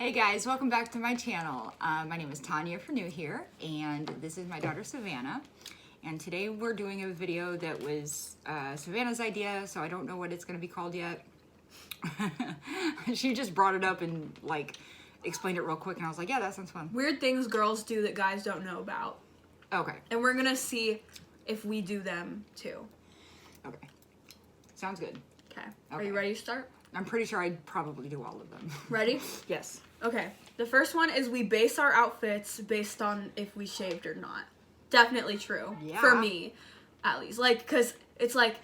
Hey guys, welcome back to my channel. My name is Tonia if you're new here, and this is my daughter Savannah. And today we're doing a video that was Savannah's idea, so I don't know what it's going to be called yet. She just brought it up and like explained it real quick, and I was like, yeah, that sounds fun. Weird things girls do that guys don't know about. Okay. And we're gonna see if we do them too. Okay. Sounds good. Okay. Are you ready to start? I'm pretty sure I'd probably do all of them. Ready? Yes. Okay. The first one is we base our outfits based on if we shaved or not. Definitely true. Yeah. For me, at least. Like, because it's like...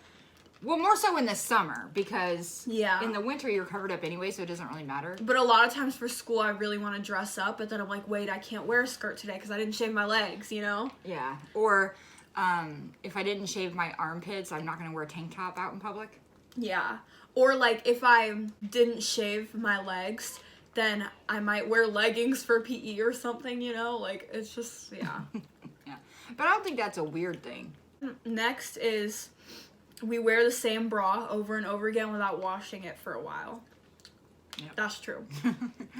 Well, more so in the summer, because Yeah. in the winter you're covered up anyway, so it doesn't really matter. But a lot of times for school, I really want to dress up, but then I'm like, wait, I can't wear a skirt today because I didn't shave my legs, you know? Yeah. Or if I didn't shave my armpits, I'm not going to wear a tank top out in public. Yeah. Or like if I didn't shave my legs, then I might wear leggings for PE or something, you know? Like, it's just, yeah. Yeah. But I don't think that's a weird thing. Next is we wear the same bra over and over again without washing it for a while. Yep. That's true.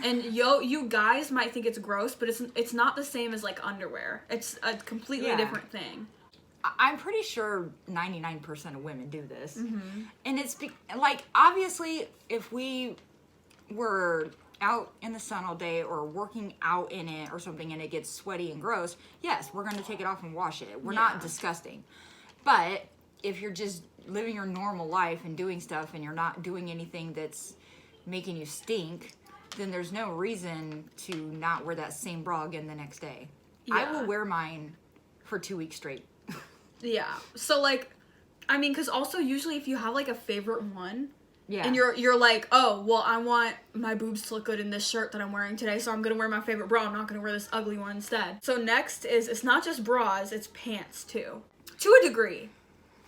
And you guys might think it's gross, but it's not the same as like underwear. It's a completely different thing. I'm pretty sure 99% of women do this. Mm-hmm. And it's like, obviously, if we were out in the sun all day or working out in it or something and it gets sweaty and gross, yes, we're going to take it off and wash it. We're not disgusting. But if you're just living your normal life and doing stuff and you're not doing anything that's making you stink, then there's no reason to not wear that same bra again the next day. Yeah. I will wear mine for 2 weeks straight. Yeah. So like, I mean, because also usually if you have like a favorite one, Yeah. and you're like, oh, well, I want my boobs to look good in this shirt that I'm wearing today, so I'm gonna wear my favorite bra. I'm not gonna wear this ugly one instead. So next is, it's not just bras, it's pants too. To a degree.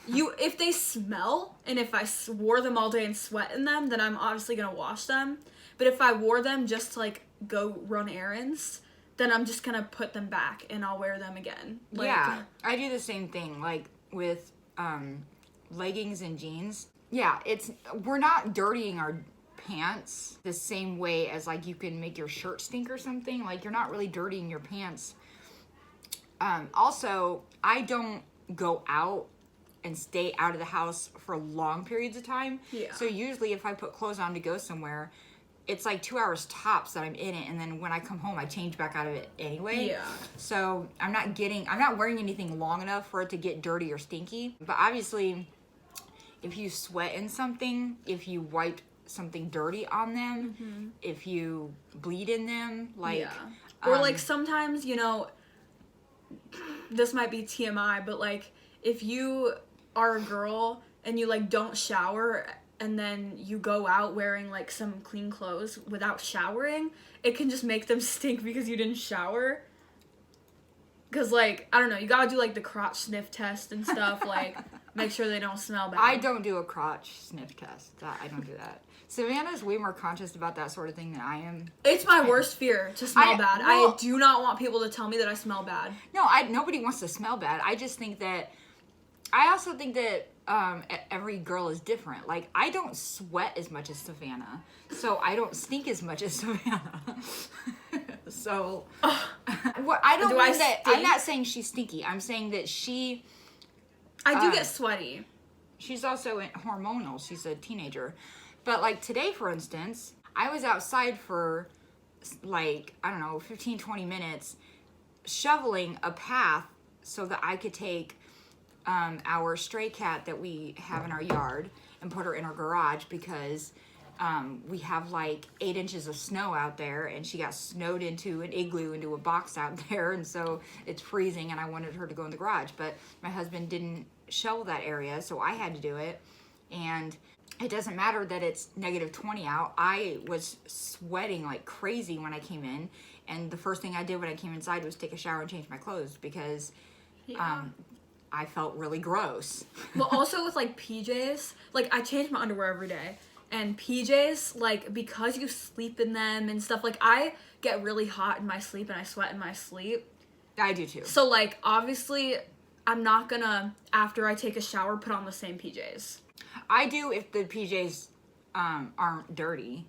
If they smell, and if I wore them all day and sweat in them, then I'm obviously gonna wash them. But if I wore them just to like go run errands, then I'm just gonna put them back and I'll wear them again. Like, yeah, I do the same thing, like with leggings and jeans. Yeah, we're not dirtying our pants the same way as like you can make your shirt stink or something. Like you're not really dirtying your pants. Also, I don't go out and stay out of the house for long periods of time. Yeah. So usually if I put clothes on to go somewhere, it's like 2 hours tops that I'm in it, and then when I come home, I change back out of it anyway. Yeah. So I'm not wearing anything long enough for it to get dirty or stinky. But obviously, if you sweat in something, if you wipe something dirty on them, if you bleed in them, like... Yeah. Or like sometimes, you know, this might be TMI, but like if you are a girl and you like don't shower and then you go out wearing like some clean clothes without showering, it can just make them stink because you didn't shower. Because like, I don't know, you gotta do like the crotch sniff test and stuff, like make sure they don't smell bad. I don't do a crotch sniff test. I don't do that. Savannah's way more conscious about that sort of thing than I am. It's my worst fear to smell bad. Well, I do not want people to tell me that I smell bad. No, nobody wants to smell bad. I just think that, I also think that every girl is different. Like, I don't sweat as much as Savannah, so I don't stink as much as Savannah. So, what I don't mean that, I'm not saying she's stinky. I'm saying that I do get sweaty. She's also hormonal. She's a teenager. But like today, for instance, I was outside for like, I don't know, 15, 20 minutes shoveling a path so that I could take our stray cat that we have in our yard and put her in our garage because we have like 8 inches of snow out there, and she got snowed into an igloo, into a box out there, and so it's freezing, and I wanted her to go in the garage, but my husband didn't shovel that area, so I had to do it. And it doesn't matter that it's negative 20 out. I was sweating like crazy when I came in, and the first thing I did when I came inside was take a shower and change my clothes because I felt really gross. Well, also with like PJs, like I change my underwear every day, and PJs, like because you sleep in them and stuff, like I get really hot in my sleep and I sweat in my sleep. I do too. So like obviously I'm not gonna, after I take a shower, put on the same PJs. I do if the PJs aren't dirty.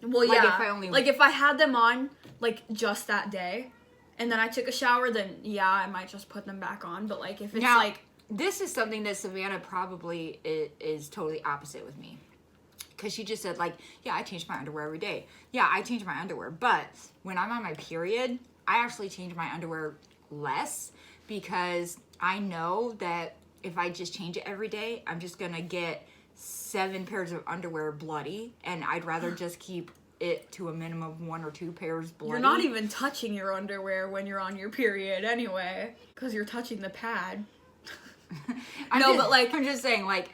Well, Like, yeah. if I only... Like, if I had them on, like, just that day, and then I took a shower, then, yeah, I might just put them back on. But, like, if it's, Now, like... this is something that Savannah probably is totally opposite with me. Because she just said, like, yeah, I change my underwear every day. Yeah, I change my underwear. But when I'm on my period, I actually change my underwear less. Because I know that if I just change it every day, I'm just going to get 7 pairs of underwear bloody. And I'd rather just keep it to a minimum of 1 or 2 pairs bloody. You're not even touching your underwear when you're on your period anyway. Because you're touching the pad. I'm just saying, like,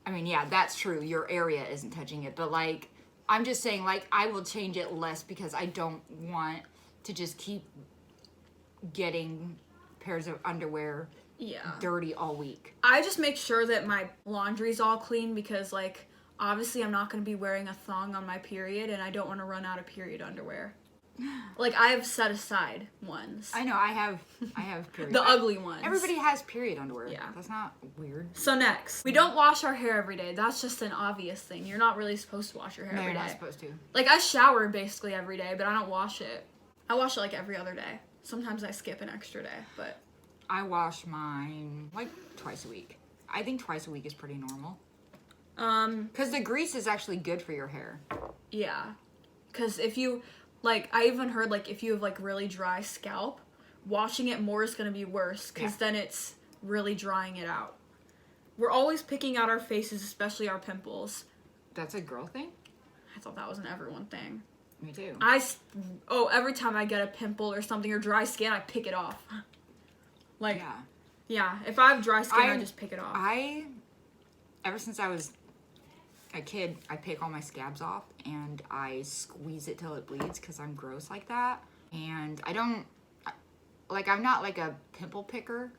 I mean, yeah, that's true. Your area isn't touching it. But, like, I'm just saying, like, I will change it less because I don't want to just keep getting pairs of underwear dirty all week. I just make sure that my laundry's all clean because, like, obviously I'm not going to be wearing a thong on my period and I don't want to run out of period underwear. Like, I have set aside ones. I know, I have period. The ugly ones. Everybody has period underwear. Yeah. That's not weird. So next, we don't wash our hair every day. That's just an obvious thing. You're not really supposed to wash your hair No, every you're day. not supposed to. Like, I shower basically every day, but I don't wash it. I wash it, like, every other day. Sometimes I skip an extra day, but... I wash mine, like, twice a week. I think twice a week is pretty normal. Because the grease is actually good for your hair. Yeah. Because if you... Like, I even heard, like, if you have, like, really dry scalp, washing it more is going to be worse, because then it's really drying it out. We're always picking out our faces, especially our pimples. That's a girl thing? I thought that was an everyone thing. Me too. Every time I get a pimple or something, or dry skin, I pick it off. Like, yeah, if I have dry skin, I just pick it off. Ever since I was a kid, I pick all my scabs off and I squeeze it till it bleeds because I'm gross like that. And I don't, like, I'm not like a pimple picker,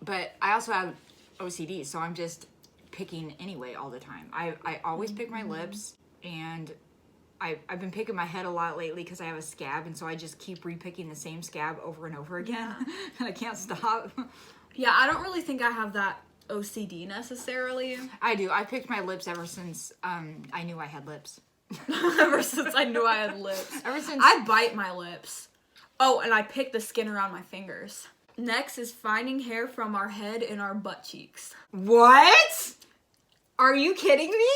but I also have OCD, so I'm just picking anyway all the time. I always pick my lips, and I've been picking my head a lot lately because I have a scab, and so I just keep repicking the same scab over and over again, and I can't stop. Yeah, I don't really think I have that OCD necessarily. I do. I picked my lips ever since I knew I had lips. Ever since I knew I had lips. Ever since I bite my lips. Oh, and I pick the skin around my fingers. Next is finding hair from our head and our butt cheeks. What? Are you kidding me?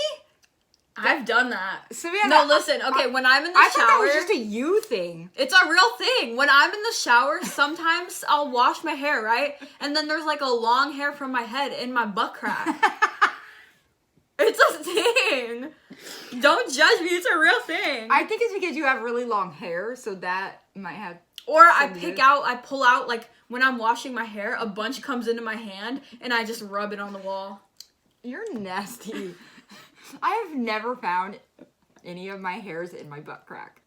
I've done that. Savannah, no, listen. Okay, when I'm in the shower, I thought that was just a you thing. It's a real thing. When I'm in the shower, sometimes I'll wash my hair, right? And then there's like a long hair from my head in my butt crack. It's a thing. Don't judge me. It's a real thing. I think it's because you have really long hair, so that might have. Or I pull out, like, when I'm washing my hair, a bunch comes into my hand, and I just rub it on the wall. You're nasty. I have never found any of my hairs in my butt crack.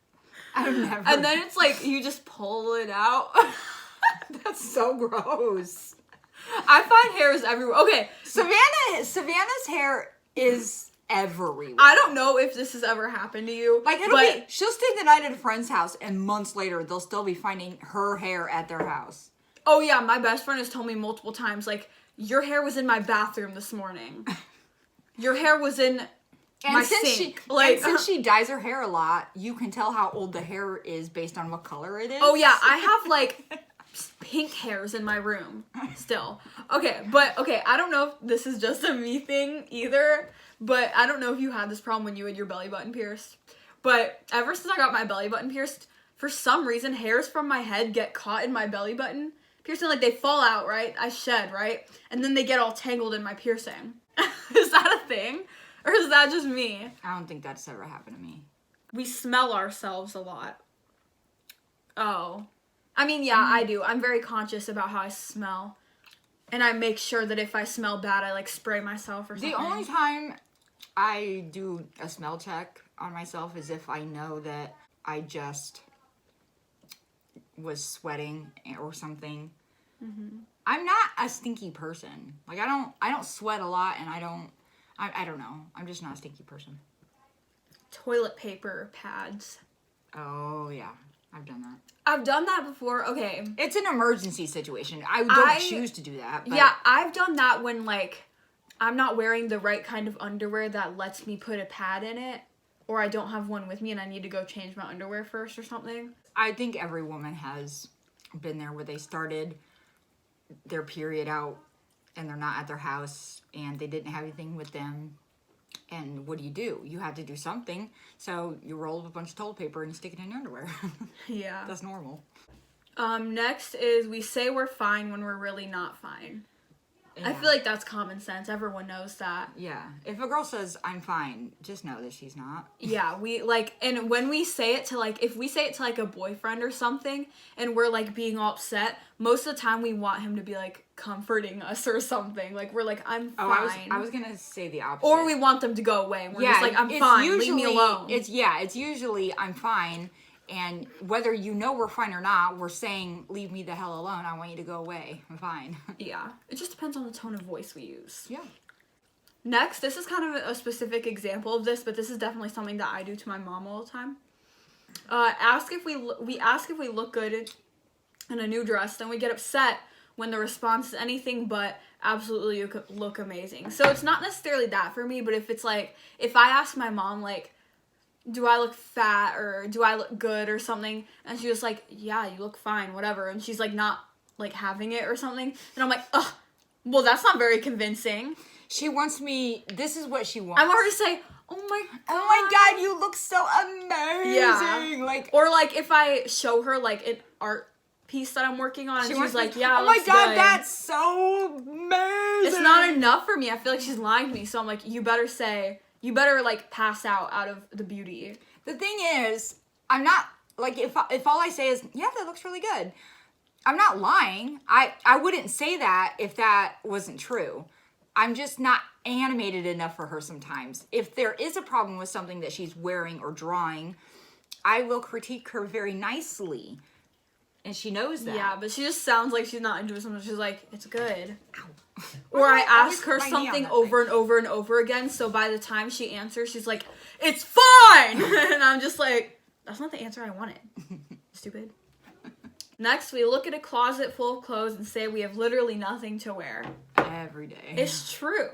I've never. And then it's like, you just pull it out. That's so gross. I find hairs everywhere. Okay. Savannah's hair is everywhere. I don't know if this has ever happened to you. Like, she'll stay the night at a friend's house, and months later, they'll still be finding her hair at their house. Oh, yeah. My best friend has told me multiple times, like, your hair was in my bathroom this morning. Your hair was in my sink. Since she dyes her hair a lot, you can tell how old the hair is based on what color it is. Oh, yeah. I have, like, pink hairs in my room still. Okay, I don't know if this is just a me thing either, but I don't know if you had this problem when you had your belly button pierced. But ever since I got my belly button pierced, for some reason, hairs from my head get caught in my belly button piercing. Like, they fall out, right? I shed, right? And then they get all tangled in my piercing. Is that a thing? Or is that just me? I don't think that's ever happened to me. We smell ourselves a lot. Oh. I mean, yeah, I do. I'm very conscious about how I smell. And I make sure that if I smell bad, I, like, spray myself or something. The only time I do a smell check on myself is if I know that I just was sweating or something. Mm-hmm. I'm not a stinky person. Like, I don't sweat a lot, and I don't know. I'm just not a stinky person. Toilet paper pads. Oh, yeah. I've done that. I've done that before. Okay. It's an emergency situation. I don't choose to do that. But yeah, I've done that when, like, I'm not wearing the right kind of underwear that lets me put a pad in it. or I don't have one with me and I need to go change my underwear first or something. I think every woman has been there where they started their period out and they're not at their house and they didn't have anything with them. And what do? You had to do something. So you roll up a bunch of toilet paper and stick it in your underwear. Yeah. That's normal. Next is we say we're fine when we're really not fine. Yeah. I feel like that's common sense. Everyone knows that. Yeah. If a girl says, I'm fine, just know that she's not. Yeah, we, like, and when we say it to, like, if we say it to, like, a boyfriend or something, and we're, like, being all upset, most of the time we want him to be, like, comforting us or something. Like, we're like, I'm fine. I was gonna say the opposite. Or we want them to go away. And we're just like, I'm fine, leave me alone. It's usually, I'm fine. And whether you know we're fine or not, we're saying, leave me the hell alone. I want you to go away. I'm fine. Yeah. It just depends on the tone of voice we use. Yeah. Next, this is kind of a specific example of this, but this is definitely something that I do to my mom all the time. Ask if we look good in a new dress, then we get upset when the response is anything but absolutely you look amazing. So it's not necessarily that for me, but if it's like, if I ask my mom, like, do I look fat or do I look good or something? And she's just like, yeah, you look fine, whatever. And she's like not like having it or something. And I'm like, ugh, well, that's not very convincing. She wants me, this is what she wants. I want her to say, oh my God, you look so amazing. Yeah. Like, or like if I show her like an art piece that I'm working on and she's like, yeah, oh my God, good. that's so amazing. It's not enough for me. I feel like she's lying to me. So I'm like, you better like pass out of the beauty. The thing is, I'm not, like, if all I say is, yeah, that looks really good, I'm not lying. I wouldn't say that if that wasn't true. I'm just not animated enough for her sometimes. If there is a problem with something that she's wearing or drawing, I will critique her very nicely. And she knows that. Yeah, but she just sounds like she's not enjoying something. She's like, it's good. Ow. Or I ask her something over and over and over again, so by the time she answers, she's like, it's fine! And I'm just like, that's not the answer I wanted. Stupid. Next, we look at a closet full of clothes and say we have literally nothing to wear. Every day. It's true.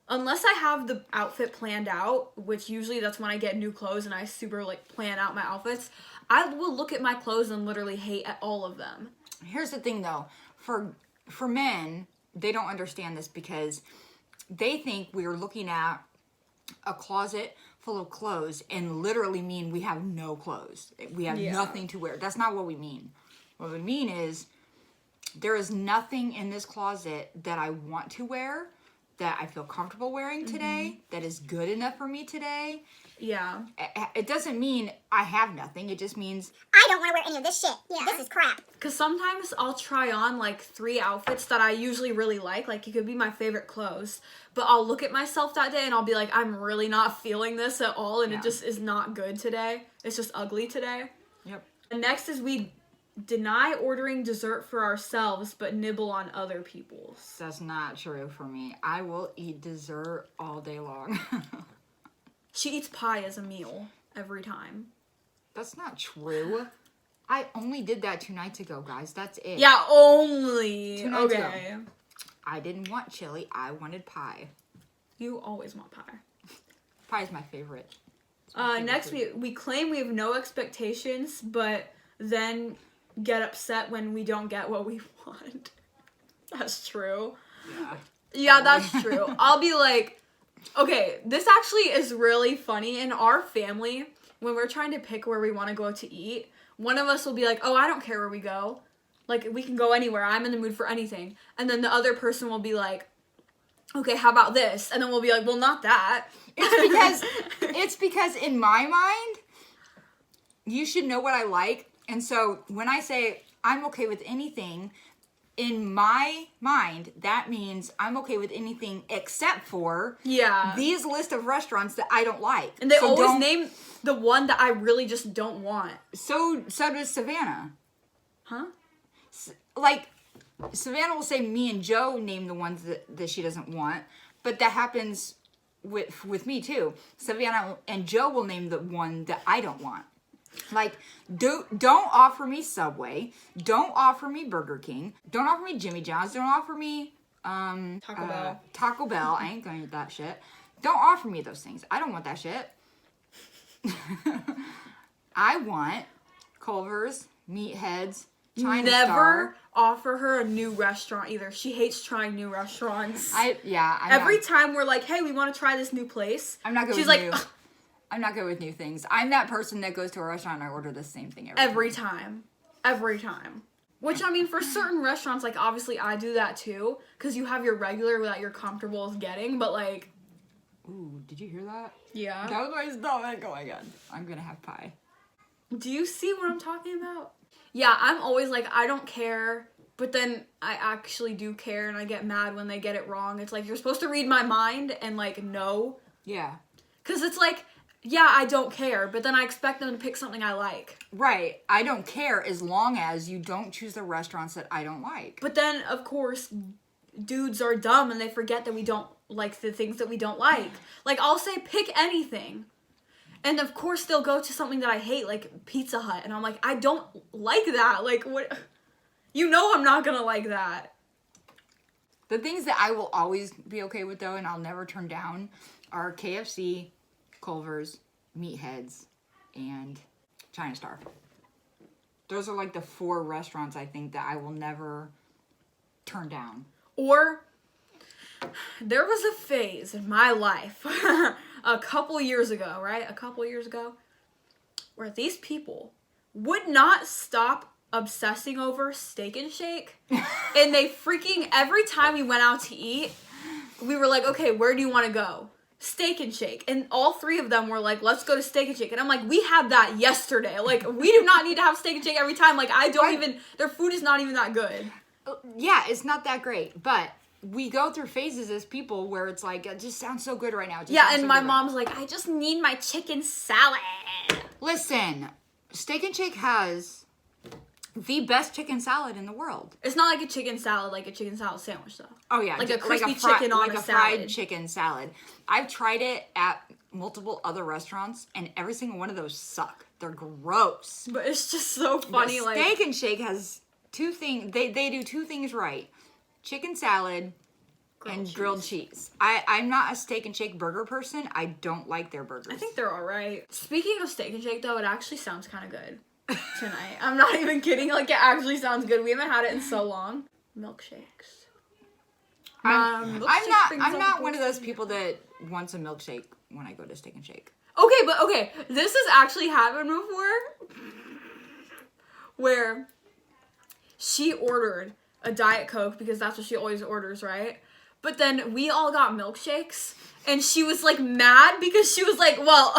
Unless I have the outfit planned out, which usually that's when I get new clothes and I super, like, plan out my outfits, I will look at my clothes and literally hate at all of them. Here's the thing, though. For men, they don't understand this because they think we're looking at a closet full of clothes and literally mean we have no clothes. We have nothing to wear. That's not what we mean. What we mean is there is nothing in this closet that I want to wear, that I feel comfortable wearing today, that is good enough for me today. Yeah. It doesn't mean I have nothing. It just means I don't want to wear any of this shit. Yeah. This is crap. Because sometimes I'll try on, like, 3 outfits that I usually really like. Like, it could be my favorite clothes. But I'll look at myself that day and I'll be like, I'm really not feeling this at all. And it just is not good today. It's just ugly today. Yep. And next is we deny ordering dessert for ourselves, but nibble on other people's. That's not true for me. I will eat dessert all day long. She eats pie as a meal every time. That's not true. I only did that 2 nights ago, guys. That's it. Yeah, only. 2 nights ago. Okay. I didn't want chili. I wanted pie. You always want pie. Pie is my favorite. Next, we claim we have no expectations, but then get upset when we don't get what we want. That's true. Yeah. Yeah, that's true. I'll be like, okay, this actually is really funny. In our family, when we're trying to pick where we want to go to eat, one of us will be like, oh, I don't care where we go. Like, we can go anywhere. I'm in the mood for anything. And then the other person will be like, okay, how about this? And then we'll be like, well, not that. It's because in my mind, you should know what I like. And so when I say I'm okay with anything, in my mind, that means I'm okay with anything except for these list of restaurants that I don't like. And they always name the one that I really just don't want. So does Savannah. Huh? Like, Savannah will say me and Joe name the ones that she doesn't want, but that happens with me too. Savannah and Joe will name the one that I don't want. Like, don't offer me Subway. Don't offer me Burger King. Don't offer me Jimmy John's. Don't offer me Taco Bell. Taco Bell. I ain't gonna eat that shit. Don't offer me those things. I don't want that shit. I want Culver's, Meatheads, China Never Star. offer her a new restaurant either. She hates trying new restaurants. Every time we're like, hey, we want to try this new place. I'm not good She's with like, new. I'm not good with new things. I'm that person that goes to a restaurant and I order the same thing every time. Every time. Which, I mean, for certain restaurants, like, obviously I do that too. Because you have your regular that you're comfortable with getting. But, like... Ooh, did you hear that? Yeah. That was my stomach. Oh my god. I'm gonna have pie. Do you see what I'm talking about? Yeah, I'm always like, I don't care. But then I actually do care and I get mad when they get it wrong. It's like, you're supposed to read my mind and, like, no. Yeah. Because it's like... Yeah, I don't care, but then I expect them to pick something I like. Right. I don't care as long as you don't choose the restaurants that I don't like. But then, of course, dudes are dumb and they forget that we don't like the things that we don't like. Like, I'll say, pick anything. And, of course, they'll go to something that I hate, like Pizza Hut. And I'm like, I don't like that. Like, what? You know I'm not gonna like that. The things that I will always be okay with, though, and I'll never turn down, are KFC, Culver's, Meatheads, and China Star. Those are like the 4 restaurants I think that I will never turn down. Or, there was a phase in my life, a couple years ago, right? A couple years ago, where these people would not stop obsessing over Steak and Shake. And they freaking, every time we went out to eat, we were like, okay, where do you want to go? Steak and Shake. And all 3 of them were like, let's go to Steak and Shake. And I'm like, we had that yesterday. Like, we do not need to have Steak and Shake every time. Like, their food is not even that good. Yeah, it's not that great. But we go through phases as people where it's like, it just sounds so good right now. Yeah, and my mom's like, I just need my chicken salad. Listen, Steak and Shake has the best chicken salad in the world. It's not like a chicken salad, like a chicken salad sandwich, though. Oh, yeah. Like a crispy chicken on a salad. Fried chicken salad. I've tried it at multiple other restaurants, and every single one of those suck. They're gross. But it's just so funny, but Steak and Shake has 2 things. They do 2 things right. Chicken salad and grilled cheese. I'm not a Steak and Shake burger person. I don't like their burgers. I think they're alright. Speaking of Steak and Shake, though, it actually sounds kind of good. Tonight. I'm not even kidding. Like, it actually sounds good. We haven't had it in so long. Milkshakes. I'm not one of those people that wants a milkshake when I go to Steak and Shake. Okay, this has actually happened before. Where she ordered a Diet Coke because that's what she always orders, right? But then we all got milkshakes and she was like mad because she was like, well,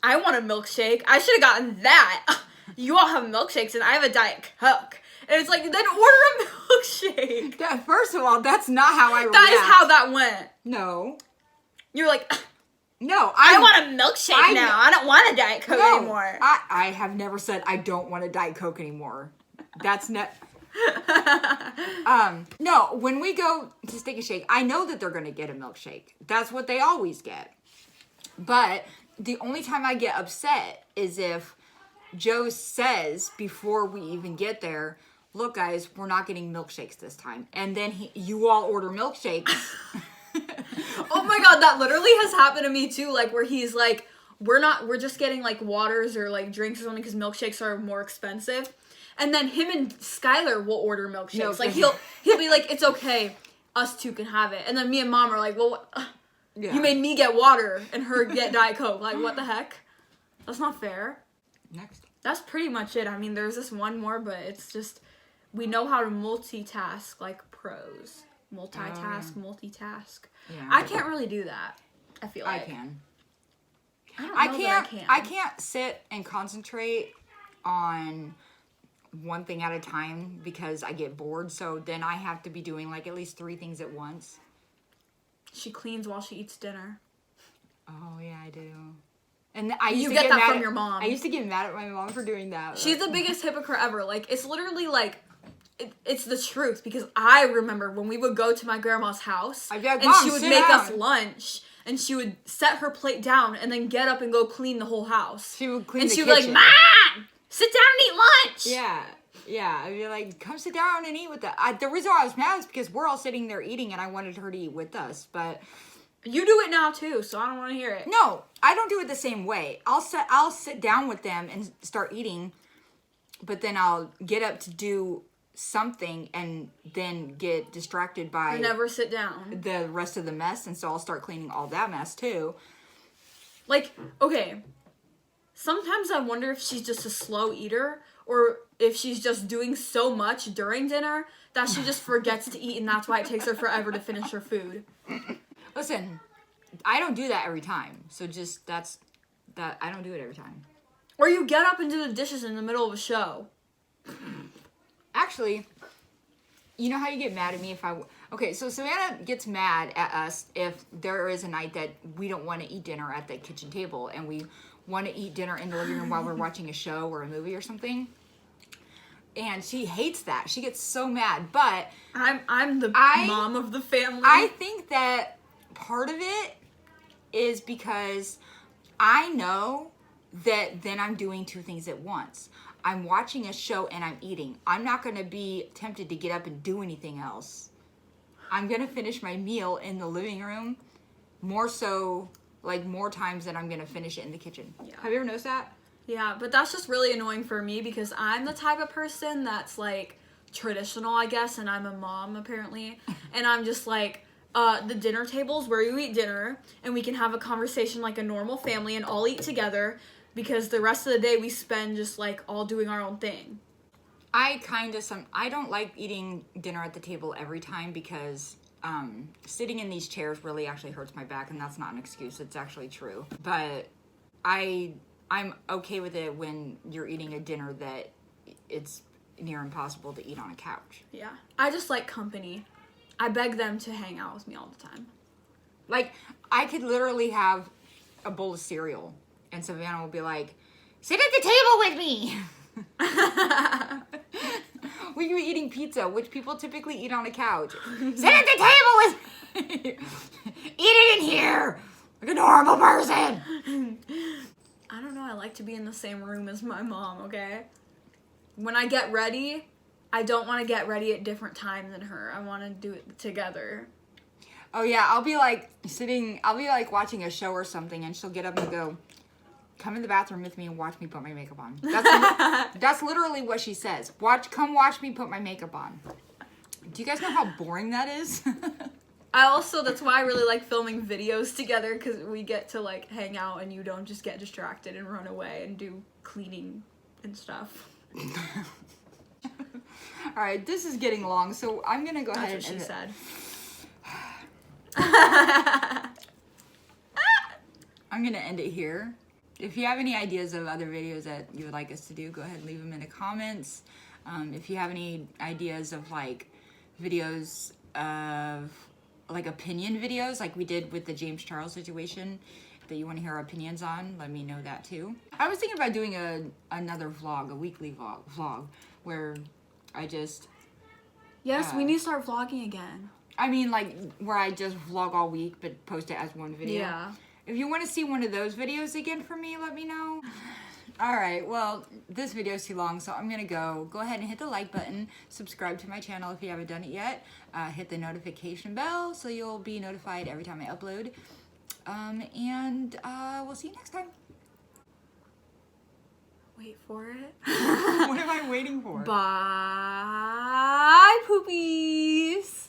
I want a milkshake. I should have gotten that. You all have milkshakes and I have a Diet Coke. And it's like, then order a milkshake. First of all, that's not how I react. That is how that went. No. You're like, no. I want a milkshake now. I don't want a Diet Coke anymore. I have never said I don't want a Diet Coke anymore. That's not... No, when we go to Steak and Shake, I know that they're going to get a milkshake. That's what they always get. But the only time I get upset is if Joe says before we even get there, look guys, we're not getting milkshakes this time. And then you all order milkshakes. Oh my god, that literally has happened to me too, like where he's like, we're just getting like waters or like drinks or something because milkshakes are more expensive. And then him and Skylar will order milkshakes. No, like he'll be like, it's okay, us two can have it. And then me and mom are like, well, you made me get water and her get Diet Coke. Like, what the heck? That's not fair. Next. That's pretty much it. I mean, there's this one more, but it's just, we know how to multitask like pros. Multitask. Yeah. I can't really do that, I feel like. I can. I can't sit and concentrate on one thing at a time because I get bored. So then I have to be doing like at least 3 things at once. She cleans while she eats dinner. Oh yeah, I do. And I used you to get that mad from at, your mom. I used to get mad at my mom for doing that. She's the biggest hypocrite ever. Like, it's literally like, it's the truth. Because I remember when we would go to my grandma's house, I'd be like, and Mom, she would sit make down. us lunch, and she would set her plate down, and then get up and go clean the whole house. She would clean and the she would be kitchen. like, Mom, sit down and eat lunch. Yeah. I'd be like, come sit down and eat with us. The reason why I was mad is because we're all sitting there eating, and I wanted her to eat with us. But You do it now too, so I don't want to hear it. No, I don't do it the same way. I'll sit down with them and start eating, but then I'll get up to do something and then get distracted by I never sit down. the rest of the mess, and so I'll start cleaning all that mess too. Like, okay, sometimes I wonder if she's just a slow eater or if she's just doing so much during dinner that she just forgets to eat and that's why it takes her forever to finish her food. Listen, I don't do that every time. So just that I don't do it every time. Or you get up and do the dishes in the middle of a show. Actually, you know how you get mad at me if okay, so Savannah gets mad at us if there is a night that we don't want to eat dinner at the kitchen table and we want to eat dinner in the living room while we're watching a show or a movie or something. And she hates that. She gets so mad. But I'm the mom of the family. I think that part of it is because I know that then I'm doing two things at once. I'm watching a show and I'm eating. I'm not going to be tempted to get up and do anything else. I'm going to finish my meal in the living room more so, like more times than I'm going to finish it in the kitchen. Yeah. Have you ever noticed that? Yeah, but that's just really annoying for me because I'm the type of person that's like traditional, I guess, and I'm a mom apparently. And I'm just like, the dinner tables where you eat dinner and we can have a conversation like a normal family and all eat together because the rest of the day we spend just like all doing our own thing. I don't like eating dinner at the table every time because sitting in these chairs really actually hurts my back, and that's not an excuse. It's actually true. But I'm okay with it when you're eating a dinner that it's near impossible to eat on a couch. Yeah. I just like company. I beg them to hang out with me all the time. Like, I could literally have a bowl of cereal, and Savannah will be like, sit at the table with me! We could be eating pizza, which people typically eat on a couch. Sit at the table with me! Eat it in here! Like a normal person! I don't know, I like to be in the same room as my mom, okay? When I get ready, I don't want to get ready at different times than her. I want to do it together. Oh yeah, I'll be like watching a show or something, and she'll get up and go, come in the bathroom with me and watch me put my makeup on. That's literally what she says. Come watch me put my makeup on. Do you guys know how boring that is? That's why I really like filming videos together, because we get to like hang out and you don't just get distracted and run away and do cleaning and stuff. All right, this is getting long, so I'm gonna go That's ahead what and she said. I'm gonna end it here. If you have any ideas of other videos that you would like us to do, go ahead and leave them in the comments. If you have any ideas of like videos of like opinion videos like we did with the James Charles situation that you want to hear our opinions on, let me know that too. I was thinking about doing another vlog, a weekly vlog where I just... Yes, we need to start vlogging again. I mean, like, where I just vlog all week but post it as one video. Yeah. If you want to see one of those videos again from me, let me know. Alright, well, this video is too long, so I'm gonna go ahead and hit the like button, subscribe to my channel if you haven't done it yet, hit the notification bell so you'll be notified every time I upload, and we'll see you next time. Wait for it. What am I waiting for? Bye, poopies.